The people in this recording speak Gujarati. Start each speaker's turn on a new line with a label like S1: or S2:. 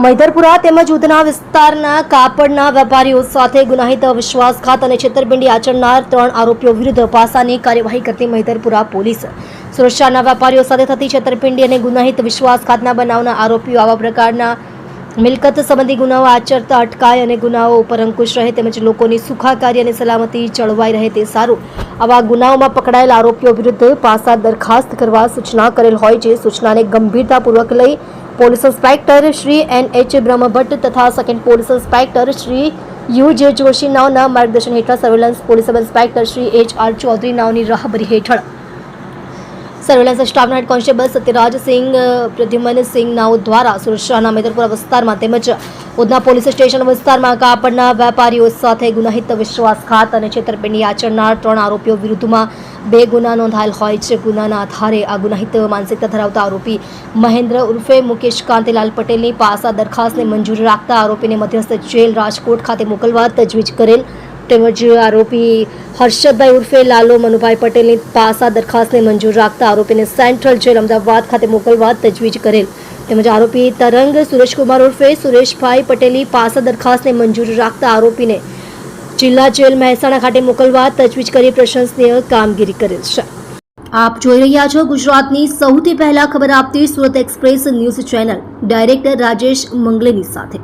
S1: મૈદરપુરા તેમજ ઉધના વિસ્તારના કાપડના વેપારીઓ સાથે ગુનાહિત વિશ્વાસઘાત અને છેતરપિંડી આચરનાર 3 આરોપીઓ વિરુદ્ધ પાસાની કાર્યવાહી કરતી મૈદરપુરા પોલીસ સુરક્ષાના વેપારીઓ સાથે થતી છેતરપિંડી અને ગુનાહિત વિશ્વાસઘાતના બનાવના આરોપીઓ આવા પ્રકારના મિલકત સંબંધી ગુનાઓ આચરતા અટકાય અને ગુનાઓ ઉપર અંકુશ રહે તેમજ લોકોની સુખાકારી અને સલામતી જળવાઈ રહે તે સારું આવા ગુનાઓમાં પકડાયેલા આરોપીઓ વિરુદ્ધ પાસા દરખાસ્ત કરવા સૂચના કરેલ હોય છે. સૂચનાને ગંભીરતાપૂર્વક લઈ police inspector Shri N.H. Brahmbhatt તથા second police inspector Shri U.J. Joshi નાઓના માર્ગદર્શન હેઠળ surveillance police sub inspector Shri H.R. Chaudhari નાઓની રાહબરી હેઠળ સર્વેલન્સ સ્ટાફના હેડ કોન્સ્ટેબલ સત્યરાજસિંહ પ્રદ્યુમનસિંહ નાઓ દ્વારા સુરક્ષાના મૈદરપુરા વિસ્તારમાં તેમજ ઉધના પોલીસ સ્ટેશન વિસ્તારમાં કાપડના વેપારીઓ સાથે ગુનાહિત વિશ્વાસઘાત અને છેતરપિંડી આચરનાર 3 આરોપીઓ વિરુદ્ધમાં 2 ગુના નોંધાયેલ હોય છે. ગુનાના આધારે આ ગુનાહિત માનસિકતા ધરાવતા આરોપી મહેન્દ્ર ઉર્ફે મુકેશ કાંતિલાલ પટેલની પાસા દરખાસ્તને મંજૂરી રાખતા આરોપીને મધ્યસ્થ જેલ રાજકોટ ખાતે મોકલવા તજવીજ કરેલ તેમજ આરોપી હર્ષદભાઈ ઉર્ફે લાલો મનુભાઈ પટેલની પાસા દરખાસ્તને મંજૂર રાખતા આરોપીને સેન્ટ્રલ જેલ અમદાવાદ ખાતે મોકલવા તજવીજ કરેલ તેમજ આરોપી તરંગ સુરેશકુમાર ઉર્ફે સુરેશભાઈ પટેલની પાસા દરખાસ્તને મંજૂર રાખતા આરોપીને જિલ્લા જેલ મહેસાણા ખાતે મોકલવા તજવીજ કરી પ્રશંસનીય કામગીરી કરેલ છે. આપ જોઈ રહ્યા છો ગુજરાતની સૌથી પહેલા ખબર આપતી Surat express news channel director Rajesh મંગલેની સાથે.